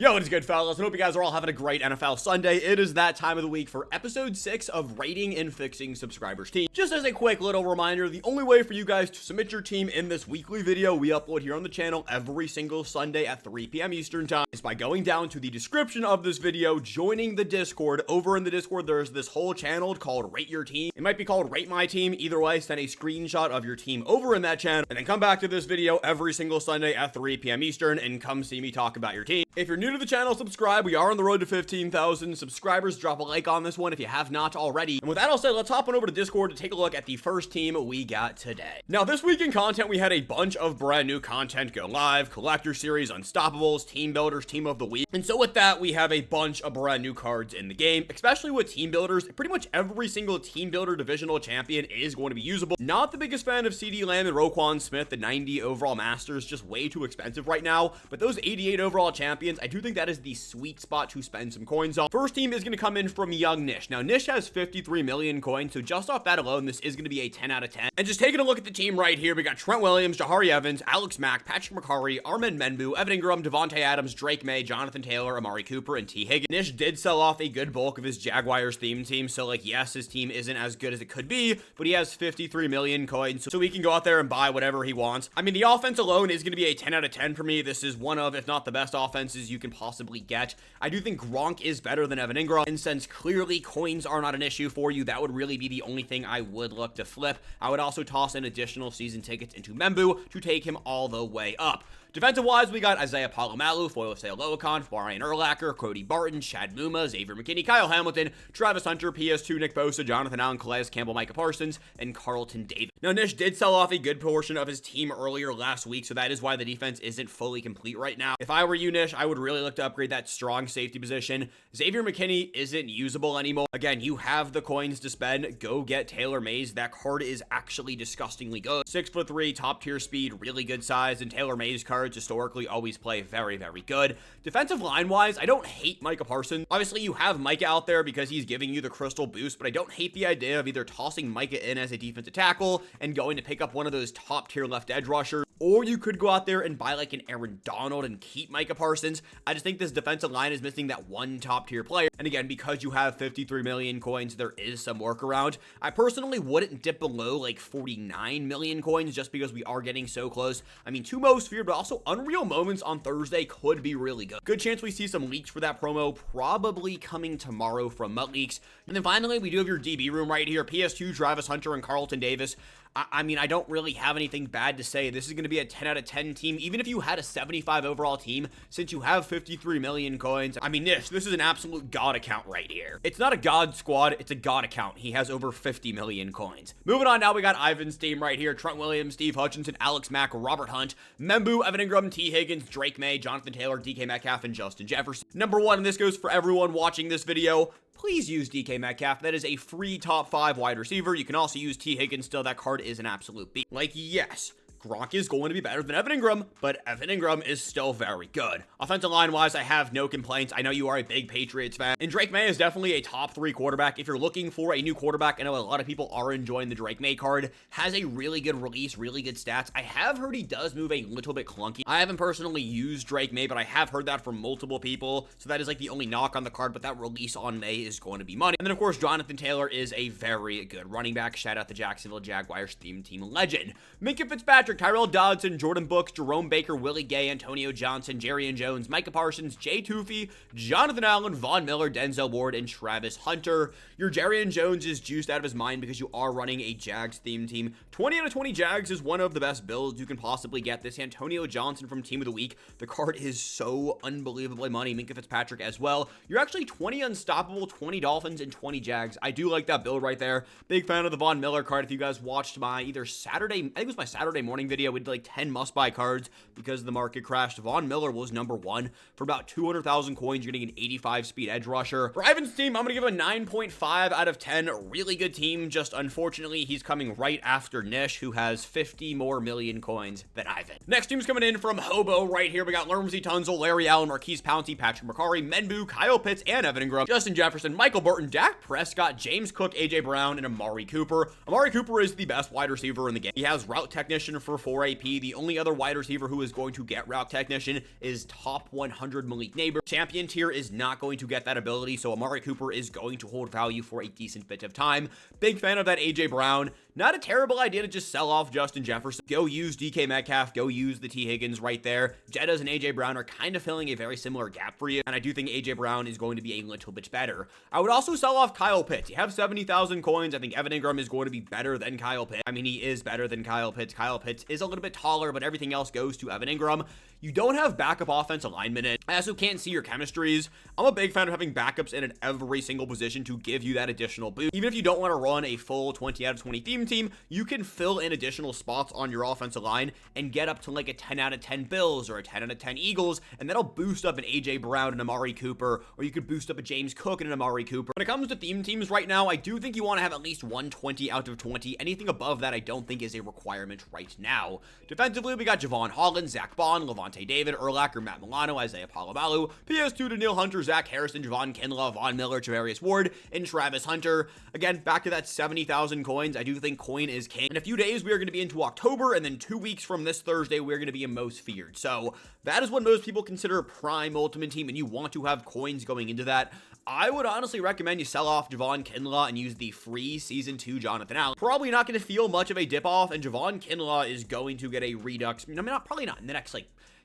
Yo, what is good, fellas? I hope you guys are all having a great NFL Sunday. It is that time of the week for episode 6 of Rating and Fixing Subscribers Team. Just as a quick little reminder, the only way for you guys to submit your team in this weekly video we upload here on the channel every single Sunday at 3 p.m. Eastern time is by going down to the description of this video, joining the Discord. Over in the Discord, there's this whole channel called Rate Your Team. It might be called Rate My Team. Either way, send a screenshot of your team over in that channel, and then come back to this video every single Sunday at 3 p.m. Eastern and come see me talk about your team. If you're new to the channel, subscribe. We are on the road to 15,000 subscribers. Drop a like on this one if you have not already. And with that all said, let's hop on over to Discord to take a look at the first team we got today. Now, this week in content, we had a bunch of brand new content go live: Collector Series, Unstoppables, Team Builders, Team of the Week. And so with that, we have a bunch of brand new cards in the game, especially with Team Builders. Pretty much every single Team Builder divisional champion is going to be usable. Not the biggest fan of CD Lamb and Roquan Smith. The 90 overall Masters, just way too expensive right now. But those 88 overall champions, I do think that is the sweet spot to spend some coins on. First team is going to come in from Young Nish. Now, Nish has 53 million coins, so just off that alone, this is going to be a 10 out of 10. And just taking a look at the team right here, we got Trent Williams, Jahari Evans, Alex Mack, Patrick McCarry, Armand Menbu, Evan Ingram, Devontae Adams, Drake May, Jonathan Taylor, Amari Cooper, and T. Higgins. Nish did sell off a good bulk of his Jaguars theme team, so like, yes, his team isn't as good as it could be, but he has 53 million coins, so he can go out there and buy whatever he wants. I mean, the offense alone is going to be a 10 out of 10 for me. This is one of, if not the best offenses you can possibly get. I do think Gronk is better than Evan Ingram, and since clearly coins are not an issue for you, that would really be the only thing I would look to flip. I would also toss in additional season tickets into Menbu to take him all the way up. Defensive-wise, we got Isaiah Palomalu, Foyosei Loakon, Brian Urlacher, Cody Barton, Chad Muma, Xavier McKinney, Kyle Hamilton, Travis Hunter, PS2, Nick Bosa, Jonathan Allen, Calais Campbell, Micah Parsons, and Carlton Davis. Now, Nish did sell off a good portion of his team earlier last week, so that is why the defense isn't fully complete right now. If I were you, Nish, I would really look to upgrade that strong safety position. Xavier McKinney isn't usable anymore. Again, you have the coins to spend. Go get Taylor Mays. That card is actually disgustingly good. 6'3", top tier speed, really good size, and Taylor Mays cards historically always play very, very good. Defensive line wise, I don't hate Micah Parsons. Obviously, you have Micah out there because he's giving you the crystal boost, but I don't hate the idea of either tossing Micah in as a defensive tackle and going to pick up one of those top tier left edge rushers, or you could go out there and buy like an Aaron Donald and keep Micah Parsons. I just think this defensive line is missing that one top tier player. And again, because you have 53 million coins, there is some workaround. I personally wouldn't dip below like 49 million coins just because we are getting so close. I mean, two most feared, but also Unreal Moments on Thursday could be really good. Good chance we see some leaks for that promo, probably coming tomorrow from Mutt Leaks. And then finally, we do have your DB room right here. PS2, Travis Hunter, and Carlton Davis. I mean, I don't really have anything bad to say. This is going to be a 10 out of 10 team, even if you had a 75 overall team, since you have 53 million coins. I mean, this is an absolute god account right here. It's not a god squad, it's a god account. He has over 50 million coins. Moving on now, we got Ivan's team right here. Trent Williams, Steve Hutchinson, Alex Mack, Robert Hunt, Menbu, Evan Ingram, T. Higgins, Drake May, Jonathan Taylor, DK Metcalf, and Justin Jefferson. Number one, and this goes for everyone watching this video, please use DK Metcalf. That is a free top 5 wide receiver. You can also use T. Higgins still. That card is an absolute beat. Like, yes, Gronk is going to be better than Evan Ingram, but Evan Ingram is still very good. Offensive line-wise, I have no complaints. I know you are a big Patriots fan, and Drake May is definitely a top 3 quarterback. If you're looking for a new quarterback, I know a lot of people are enjoying the Drake May card. Has a really good release, really good stats. I have heard he does move a little bit clunky. I haven't personally used Drake May, but I have heard that from multiple people, so that is like the only knock on the card, but that release on May is going to be money. And then, of course, Jonathan Taylor is a very good running back. Shout out the Jacksonville Jaguars theme team legend. Minkah Fitzpatrick, Tyrell Dodson, Jordan Brooks, Jerome Baker, Willie Gay, Antonio Johnson, Jerrion Jones, Micah Parsons, Jay Toofy, Jonathan Allen, Von Miller, Denzel Ward, and Travis Hunter. Your Jerrion Jones is juiced out of his mind because you are running a Jags theme team. 20 out of 20 Jags is one of the best builds you can possibly get. This Antonio Johnson from Team of the Week, the card is so unbelievably money. Minkah Fitzpatrick as well. You're actually 20 Unstoppable, 20 Dolphins, and 20 Jags. I do like that build right there. Big fan of the Von Miller card. If you guys watched my either Saturday, I think it was my Saturday morning video, we did like 10 must-buy cards because the market crashed. Von Miller was number 1 for about 200,000 coins. You're getting an 85 speed edge rusher. For Ivan's team, I'm going to give a 9.5 out of 10. Really good team. Just unfortunately, he's coming right after Nish, who has 50 more million coins than Ivan. Next team's coming in from Hobo right here. We got Lermsey Tunzel, Larry Allen, Marquise Pouncey, Patrick McCarry, Menbu, Kyle Pitts, and Evan Ingram, Justin Jefferson, Michael Burton, Dak Prescott, James Cook, AJ Brown, and Amari Cooper. Amari Cooper is the best wide receiver in the game. He has route technician for for 4 AP. The only other wide receiver who is going to get route technician is top 100 Malik Neighbor. Champion tier is not going to get that ability, so Amari Cooper is going to hold value for a decent bit of time. Big fan of that AJ Brown. Not a terrible idea to just sell off Justin Jefferson. Go use DK Metcalf. Go use the T. Higgins right there. Jettas and AJ Brown are kind of filling a very similar gap for you, and I do think AJ Brown is going to be a little bit better. I would also sell off Kyle Pitts. You have 70,000 coins. I think Evan Ingram is going to be better than Kyle Pitts. I mean, he is better than Kyle Pitts. Kyle Pitts is a little bit taller, but everything else goes to Evan Ingram. You don't have backup offensive linemen in. I also can't see your chemistries. I'm a big fan of having backups in at every single position to give you that additional boost. Even if you don't want to run a full 20 out of 20 theme team, you can fill in additional spots on your offensive line and get up to like a 10 out of 10 Bills or a 10 out of 10 Eagles, and that'll boost up an AJ Brown and Amari Cooper, or you could boost up a James Cook and an Amari Cooper. When it comes to theme teams right now, I do think you want to have at least 120 out of 20. Anything above that I don't think is a requirement right now. Defensively, we got Javon Holland, Zach Bond, Levante David, Urlacher, Matt Milano, Isaiah Palomalu, PS2 to Neil Hunter, Zach Harrison, Javon Kinlaw, Von Miller, Javarius Ward, and Travis Hunter. Again, back to that 70,000 coins. I do think coin is king. In a few days, we are going to be into October, and then 2 weeks from this Thursday, we're going to be in most feared. So that is what most people consider prime ultimate team, and you want to have coins going into that. I would honestly recommend you sell off Javon Kinlaw and use the free Season 2 Jonathan Allen. Probably not going to feel much of a dip off, and Javon Kinlaw is going to get a redux. I mean, probably not in the next,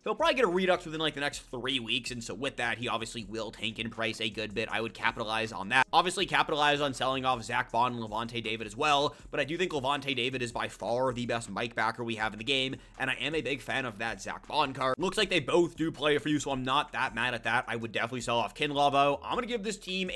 he'll probably get a redux within the next 3 weeks, and so with that, he obviously will tank in price a good bit. I would capitalize on that. Obviously, capitalize on selling off Zach Bond and Levante David as well, but I do think Levante David is by far the best Mike backer we have in the game, and I am a big fan of that Zach Bond card. Looks like they both do play for you, so I'm not that mad at that. I would definitely sell off Kinlaw, though. I'm going to give this team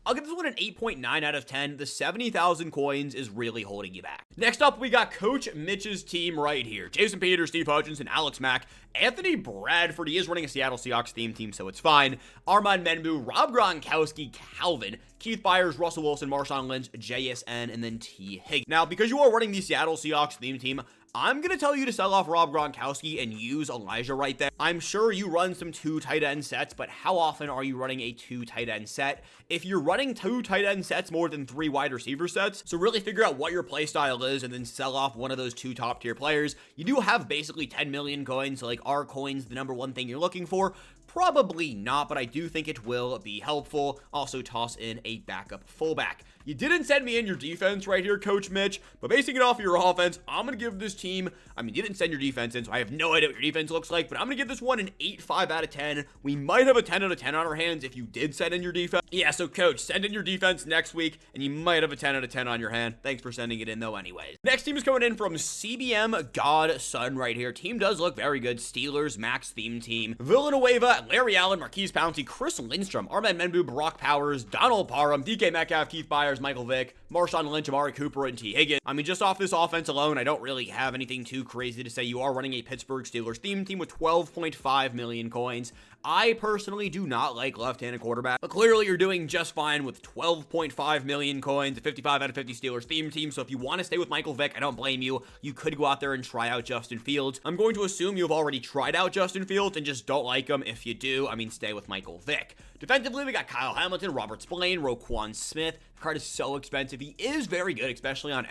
I'll give this one an 8.9 out of 10. The 70,000 coins is really holding you back. Next up, we got Coach Mitch's team right here. Jason Peters, Steve Hutchinson, Alex Mack, Anthony Bradford. He is running a Seattle Seahawks theme team, so it's fine. Armand Menbu, Rob Gronkowski, Calvin, Keith Byers, Russell Wilson, Marshawn Lynch, JSN, and then T. Higgins. Now, because you are running the Seattle Seahawks theme team, I'm going to tell you to sell off Rob Gronkowski and use Elijah right there. I'm sure you run some 2 tight end sets, but how often are you running a 2 tight end set? If you're running 2 tight end sets more than 3 wide receiver sets, so really figure out what your play style is and then sell off one of those 2 top tier players. You do have basically 10 million coins, so are coins the number one thing you're looking for? Probably not, but I do think it will be helpful. Also toss in a backup fullback. You didn't send me in your defense right here, Coach Mitch, but basing it off of your offense, I'm going to give this team, you didn't send your defense in, so I have no idea what your defense looks like, but I'm going to give this one an 8.5 out of 10. We might have a 10 out of 10 on our hands if you did send in your defense. Yeah, so Coach, send in your defense next week, and you might have a 10 out of 10 on your hand. Thanks for sending it in, though, anyways. Next team is coming in from CBM Godson right here. Team does look very good. Steelers, Max theme team. Villanueva, Larry Allen, Marquise Pouncey, Chris Lindstrom, Armand Menbu, Brock Powers, Donald Parham, DK Metcalf, Keith Byers, Michael Vick, Marshawn Lynch, Amari Cooper, and T. Higgins. Just off this offense alone, I don't really have anything too crazy to say. You are running a Pittsburgh Steelers theme team with 12.5 million coins. I personally do not like left-handed quarterback, but clearly you're doing just fine with 12.5 million coins, a 55 out of 50 Steelers theme team, so if you want to stay with Michael Vick, I don't blame you. You could go out there and try out Justin Fields. I'm going to assume you've already tried out Justin Fields and just don't like him. If you do, stay with Michael Vick. Defensively, we got Kyle Hamilton, Robert Spillane, Roquan Smith. The card is so expensive. He is very good, especially on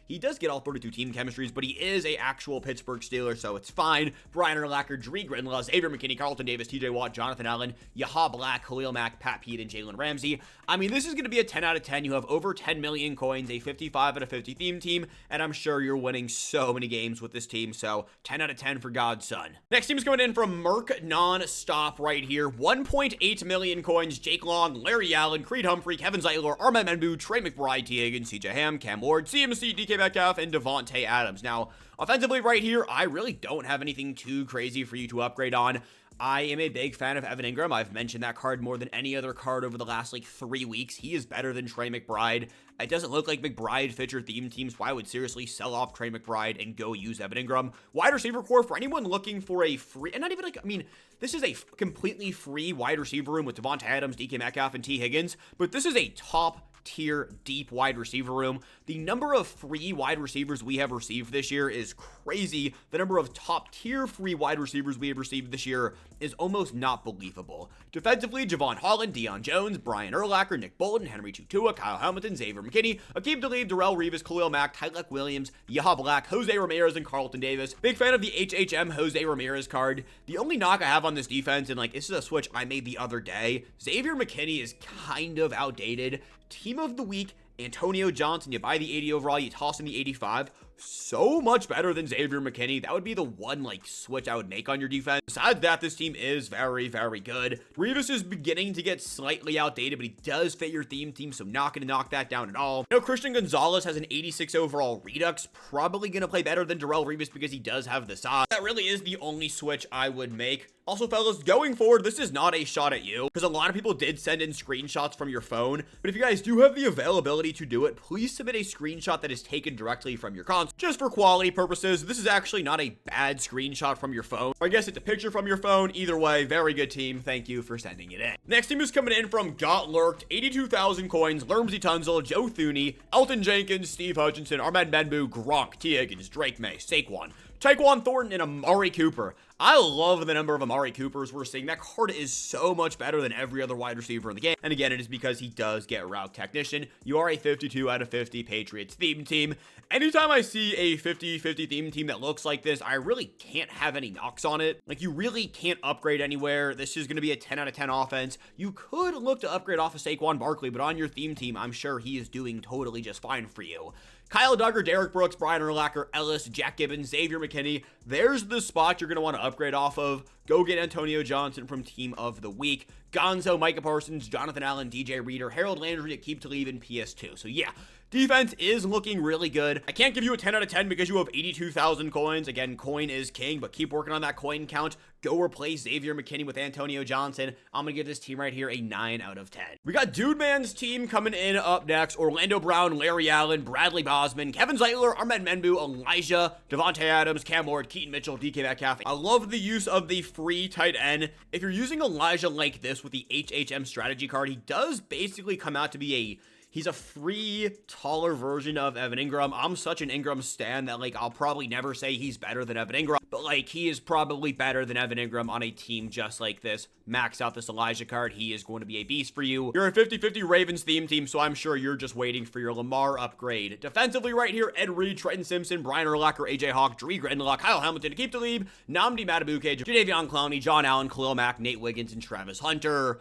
he does get all 32 team chemistries, but he is a actual Pittsburgh Steeler, so it's fine. Brian Urlacher, Dree Greenlaw, Xavier McKinney, Carlton Davis, TJ Watt, Jonathan Allen, Yaha Black, Khalil Mack, Pat Pete, and Jalen Ramsey. This is going to be a 10 out of 10. You have over 10 million coins, a 55 out of 50 theme team, and I'm sure you're winning so many games with this team, so 10 out of 10 for Godson. Next team is coming in from Merc Nonstop right here. 1.8 million coins, Jake Long, Larry Allen, Creed Humphrey, Kevin Zeitler, Armand Menbu, Trey McBride, T. Higgins, CJ Ham, Cam Ward, CMC, DK Metcalf, and Devontae Adams. Now, offensively right here, I really don't have anything too crazy for you to upgrade on. I am a big fan of Evan Ingram. I've mentioned that card more than any other card over the last 3 weeks. He is better than Trey McBride. It doesn't look like McBride fits your theme team, so I would seriously sell off Trey McBride and go use Evan Ingram. Wide receiver core, for anyone looking for a free, and not even this is a completely free wide receiver room with Devontae Adams, DK Metcalf, and T. Higgins, but this is a top tier deep wide receiver room. The number of free wide receivers we have received this year is crazy. The number of top tier free wide receivers we have received this year is almost not believable. Defensively, Javon Holland, Deion Jones, Brian Urlacher, Nick Bolton, Henry Tutua, Kyle Hamilton, Xavier McKinney, Akeem Talib, Darrell Revis, Khalil Mack, Tyleek Williams, Yaha Black, Jose Ramirez, and Carlton Davis. Big fan of the HHM Jose Ramirez card. The only knock I have on this defense, and like this is a switch I made the other day, Xavier McKinney is kind of outdated. Team of the week, Antonio Johnson. You buy the 80 overall, you toss in the 85. So much better than Xavier McKinney. That would be the one like switch I would make on your defense. Besides that, this team is very, very good. Revis is beginning to get slightly outdated, but he does fit your theme team, so not going to knock that down at all. You know, Christian Gonzalez has an 86 overall redux, probably going to play better than Darrell Revis because he does have the size. That really is the only switch I would make. Also, fellas, going forward, this is not a shot at you, because a lot of people did send in screenshots from your phone, but if you guys do have the availability to do it, please submit a screenshot that is taken directly from your console. Just for quality purposes, this is actually not a bad screenshot from your phone. Or I guess it's a picture from your phone. Either way, very good team. Thank you for sending it in. Next team is coming in from Got Lurked, 82,000 coins, Lermsey Tunzel, Joe Thuney, Elton Jenkins, Steve Hutchinson, Ahmed Benbu, Gronk, T. Higgins, Drake May, Saquon, Tyquan Thornton, and Amari Cooper. I love the number of Amari Coopers we're seeing. That card is so much better than every other wide receiver in the game. And again, it is because he does get route technician. You are a 52 out of 50 Patriots theme team. Anytime I see a 50-50 theme team that looks like this, I really can't have any knocks on it. Like, you really can't upgrade anywhere. This is going to be a 10 out of 10 offense. You could look to upgrade off of Saquon Barkley, but on your theme team, I'm sure he is doing totally just fine for you. Kyle Duggar, Derek Brooks, Brian Urlacher, Ellis, Jack Gibbons, Xavier McKinney. There's the spot you're going to want to upgrade off of. Go get Antonio Johnson from Team of the Week. Gonzo, Micah Parsons, Jonathan Allen, DJ Reader, Harold Landry, Akeem Talib, and PS2. So yeah, defense is looking really good. I can't give you a 10 out of 10 because you have 82,000 coins. Again, coin is king, but keep working on that coin count. Go replace Xavier McKinney with Antonio Johnson. I'm going to give this team right here a 9 out of 10. We got Dude Man's team coming in up next. Orlando Brown, Larry Allen, Bradley Bosman, Kevin Zeitler, Ahmed Menbu, Elijah, Devontae Adams, Cam Ward, Keaton Mitchell, DK Metcalf. I love the use of the free tight end. If you're using Elijah like this with the HHM strategy card, he does basically come out to be he's a free, taller version of Evan Ingram. I'm such an Ingram stan that, like, I'll probably never say he's better than Evan Ingram, but, like, he is probably better than Evan Ingram on a team just like this. Max out this Elijah card. He is going to be a beast for you. You're a 50-50 Ravens theme team, so I'm sure you're just waiting for your Lamar upgrade. Defensively right here, Ed Reed, Trenton Simpson, Brian Urlacher, AJ Hawk, Dree Grenlock, Kyle Hamilton, Akeem Talib, Nnamdi Madubuike, Jadeveon Clowney, John Allen, Khalil Mack, Nate Wiggins, and Travis Hunter.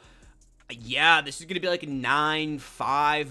Yeah, this is going to be like a 9.5,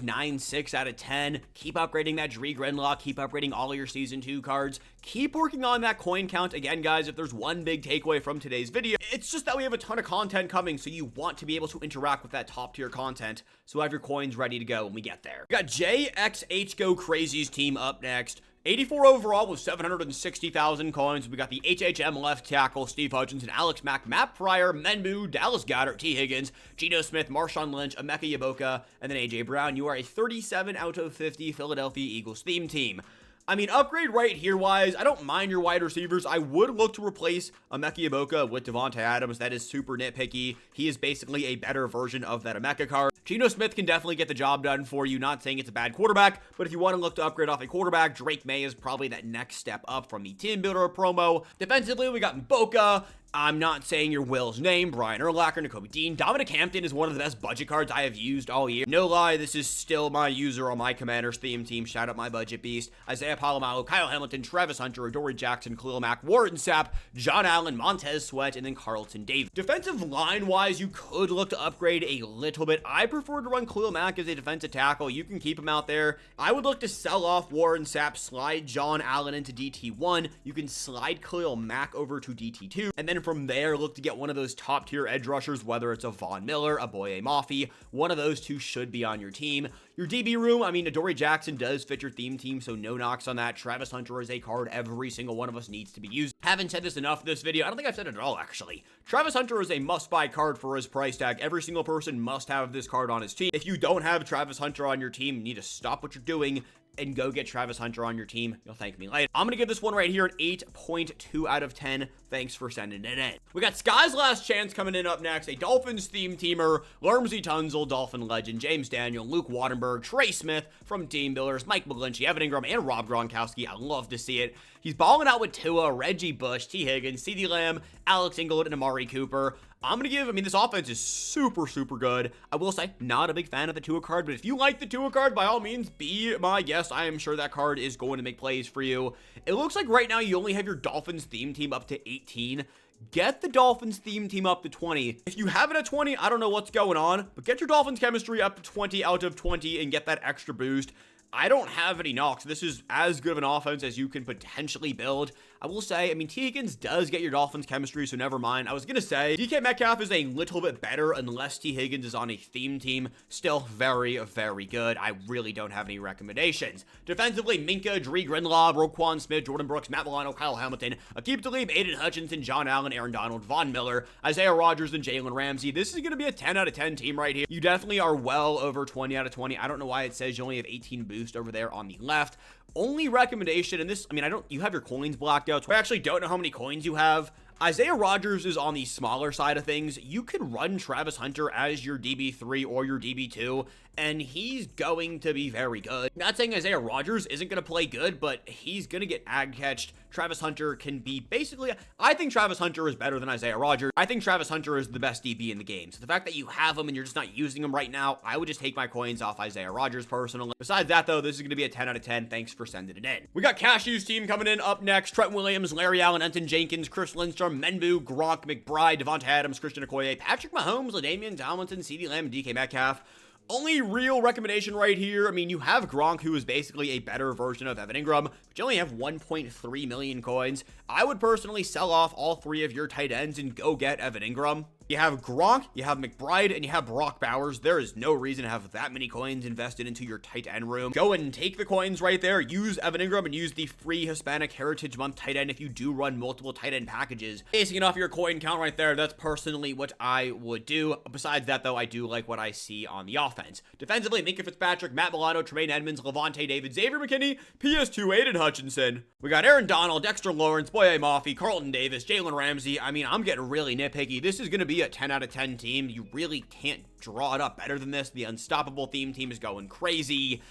9.6 out of 10. Keep upgrading that Dree Grenlock. Keep upgrading all of your Season 2 cards. Keep working on that coin count. Again, guys, if there's one big takeaway from today's video, it's just that we have a ton of content coming, so you want to be able to interact with that top-tier content, so have your coins ready to go when we get there. We got JXH Crazy's team up next. 84 overall with 760,000 coins. We got the HHM left tackle, Steve Hutchinson, Alex Mack, Matt Pryor, Menbu, Dallas Goedert, T. Higgins, Geno Smith, Marshawn Lynch, Emeka Yeboka, and then AJ Brown. You are a 37 out of 50 Philadelphia Eagles theme team. I mean, upgrade right here wise, I don't mind your wide receivers. I would look to replace Emeka Yeboka with Devontae Adams. That is super nitpicky. He is basically a better version of that Emeka card. Geno Smith can definitely get the job done for you. Not saying it's a bad quarterback, but if you want to look to upgrade off a quarterback, Drake May is probably that next step up from the Team Builder promo. Defensively, we got Mboka. I'm not saying your Will's name. Brian Urlacher, Nakobe Dean. Dominic Hampton is one of the best budget cards I have used all year. No lie, this is still my user on my Commanders theme team. Shout out my budget beast. Isaiah Palomalu, Kyle Hamilton, Travis Hunter, Adoree Jackson, Khalil Mack, Warren Sapp, John Allen, Montez Sweat, and then Carlton Davis. Defensive line-wise, you could look to upgrade a little bit. I prefer to run Khalil Mack as a defensive tackle. You can keep him out there. I would look to sell off Warren Sapp, slide John Allen into DT1. You can slide Khalil Mack over to DT2, and then from there, look to get one of those top-tier edge rushers, whether it's a Von Miller, a Boye Mafi. One of those two should be on your team. Your DB room, I mean, Adoree Jackson does fit your theme team, so no knocks on that. Travis Hunter is a card every single one of us needs to be used. Haven't said this enough in this video. I don't think I've said it at all, actually. Travis Hunter is a must-buy card for his price tag. Every single person must have this card on his team. If you don't have Travis Hunter on your team, you need to stop what you're doing. and go get Travis Hunter on your team. You'll thank me later. I'm going to give this one right here an 8.2 out of 10. Thanks for sending it in. We got Skye's Last Chance coming in up next. A Dolphins theme teamer, Lermsey Tunzel, Dolphin legend, James Daniel, Luke Wattenberg, Trey Smith from Team Builders, Mike McGlinchey, Evan Ingram, and Rob Gronkowski. I love to see it. He's balling out with Tua, Reggie Bush, T. Higgins, CeeDee Lamb, Alex Ingold, and Amari Cooper. I'm going to give, this offense is super good. I will say, not a big fan of the Tua card, but if you like the Tua card, by all means, be my guest. I am sure that card is going to make plays for you. It looks like right now you only have your Dolphins theme team up to 18. Get the Dolphins theme team up to 20. If you have it at 20, I don't know what's going on, but get your Dolphins chemistry up to 20 out of 20 and get that extra boost. I don't have any knocks. This is as good of an offense as you can potentially build. I will say, T. Higgins does get your Dolphins chemistry, so never mind. I was going to say, DK Metcalf is a little bit better unless T. Higgins is on a theme team. Still very good. I really don't have any recommendations. Defensively, Minka, Dree Greenlaw, Roquan Smith, Jordan Brooks, Matt Milano, Kyle Hamilton, Aqib Talib, Aiden Hutchinson, John Allen, Aaron Donald, Von Miller, Isaiah Rodgers, and Jalen Ramsey. This is going to be a 10 out of 10 team right here. You definitely are well over 20 out of 20. I don't know why it says you only have 18 boost over there on the left. Only recommendation, and this, you have your coins blacked out, so I actually don't know how many coins you have. Isaiah Rodgers is on the smaller side of things. You could run Travis Hunter as your DB3 or your DB2, and he's going to be very good. Not saying Isaiah Rodgers isn't going to play good, but he's going to get ag-catched. Travis Hunter can be basically, I think Travis Hunter is better than Isaiah Rodgers. I think Travis Hunter is the best DB in the game. So the fact that you have him and you're just not using him right now, I would just take my coins off Isaiah Rodgers personally. Besides that though, this is going to be a 10 out of 10. Thanks for sending it in. We got Cashew's team coming in up next. Trent Williams, Larry Allen, Enton Jenkins, Chris Lindstrom, Menbu, Gronk, McBride, Devonta Adams, Christian Okoye, Patrick Mahomes, LaDainian Tomlinson, CeeDee Lamb, and DK Metcalf. Only real recommendation right here, you have Gronk, who is basically a better version of Evan Ingram, but you only have 1.3 million coins. I would personally sell off all three of your tight ends and go get Evan Ingram. You have Gronk, you have McBride, and you have Brock Bowers. There is no reason to have that many coins invested into your tight end room. Go and take the coins right there. Use Evan Ingram and use the free Hispanic Heritage Month tight end if you do run multiple tight end packages. Basing it off your coin count right there, that's personally what I would do. Besides that, though, I do like what I see on the offense. Defensively, Minka Fitzpatrick, Matt Milano, Tremaine Edmonds, Levante David, Xavier McKinney, PS2, Aiden Hutchinson. We got Aaron Donald, Dexter Lawrence, Boye Mafe, Carlton Davis, Jalen Ramsey. I'm getting really nitpicky. This is going to be a 10 out of 10 team. You really can't draw it up better than this. The Unstoppable theme team is going crazy.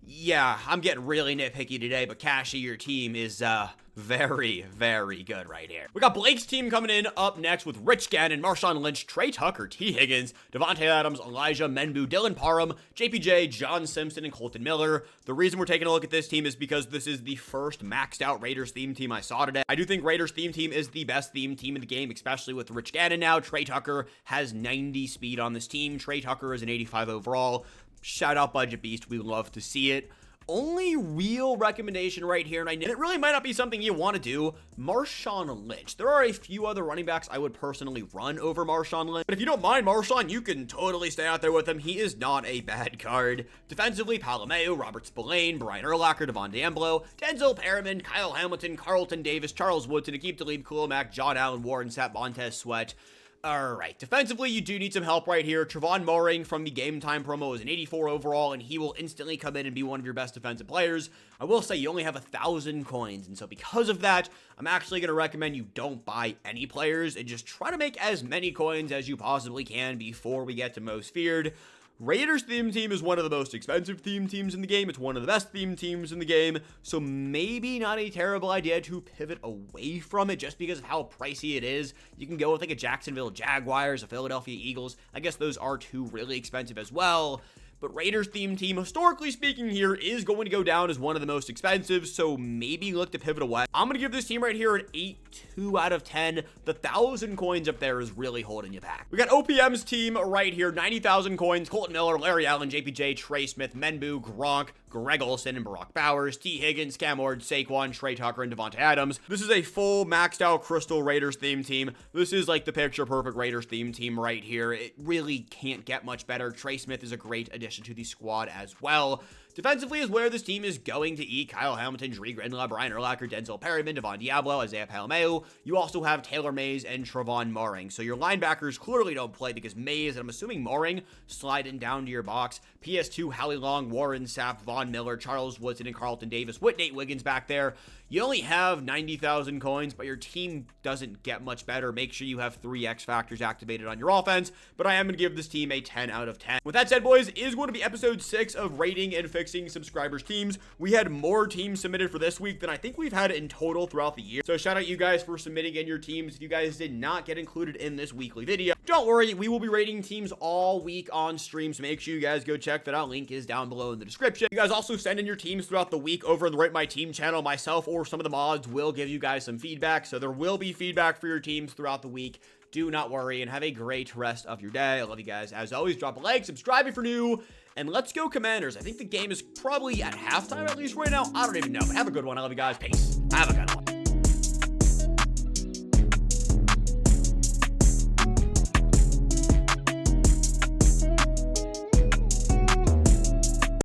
Yeah, I'm getting really nitpicky today, but Cashew, your team is very good right here. We got Blake's team coming in up next with Rich Gannon, Marshawn Lynch, Trey Tucker, T. Higgins, Devontae Adams, Elijah Menbu, Dylan Parham, JPJ, John Simpson, and Colton Miller. The reason we're taking a look at this team is because this is the first maxed out Raiders theme team I saw today. I do think Raiders theme team is the best theme team in the game, especially with Rich Gannon now. Trey Tucker has 90 speed on this team. Trey Tucker is an 85 overall. Shout out Budget Beast. We love to see it. Only real recommendation right here, and it really might not be something you want to do, Marshawn Lynch. There are a few other running backs I would personally run over Marshawn Lynch, but if you don't mind Marshawn, you can totally stay out there with him. He is not a bad card. Defensively, Palomeo, Robert Spillane, Brian Urlacher, Devon D'Amblo, Denzel Perriman, Kyle Hamilton, Carlton Davis, Charles Woodson, Aqib Talib, Khalil Mack, John Allen, Warren Sapp, Montez Sweat. Alright, defensively, you do need some help right here. Trevon Moehrig from the Game Time promo is an 84 overall, and he will instantly come in and be one of your best defensive players. I will say you only have 1,000 coins, and so because of that, I'm actually going to recommend you don't buy any players and just try to make as many coins as you possibly can before we get to Most Feared. Raiders theme team is one of the most expensive theme teams in the game. It's one of the best theme teams in the game. So maybe not a terrible idea to pivot away from it just because of how pricey it is. You can go with like a Jacksonville Jaguars, a Philadelphia Eagles. I guess those are two really expensive as well. But Raiders theme team, historically speaking here, is going to go down as one of the most expensive, so maybe look to pivot away. I'm going to give this team right here an 8.2 out of 10. The 1,000 coins up there is really holding you back. We got OPM's team right here, 90,000 coins, Colton Miller, Larry Allen, JPJ, Trey Smith, Menbu, Gronk, Greg Olsen, and Brock Bowers, T. Higgins, Cam Ward, Saquon, Trey Tucker, and Devonta Adams. This is a full maxed out Crystal Raiders theme team. This is like the picture perfect Raiders theme team right here. It really can't get much better. Trey Smith is a great addition to the squad as well. Defensively is where this team is going to eat Kyle Hamilton, Dree Greenlaw, Brian Urlacher, Denzel Perryman, Devon Diablo, Isaiah Palameu. You also have Taylor Mays and Trevon Moehrig. So your linebackers clearly don't play because Mays, and I'm assuming Moehrig, sliding down to your box. PS2, Howie Long, Warren Sapp, Von Miller, Charles Woodson, and Carlton Davis with Nate Wiggins back there. You only have 90,000 coins, but your team doesn't get much better. Make sure you have 3 X factors activated on your offense, but I am going to give this team a 10 out of 10. With that said, boys, it is going to be episode 6 of rating and fixing subscribers' teams. We had more teams submitted for this week than I think we've had in total throughout the year. So shout out you guys for submitting in your teams. If you guys did not get included in this weekly video, don't worry, we will be rating teams all week on stream, so make sure you guys go check that out. Link is down below in the description. You guys also send in your teams throughout the week over in the Rate My Team channel. Myself or some of the mods will give you guys some feedback, so there will be feedback for your teams throughout the week. Do not worry, and have a great rest of your day. I love you guys. As always, drop a like, subscribe if you're new, and let's go Commanders. I think the game is probably at halftime, at least right now. I don't even know, but have a good one. I love you guys. Peace. Have a good one.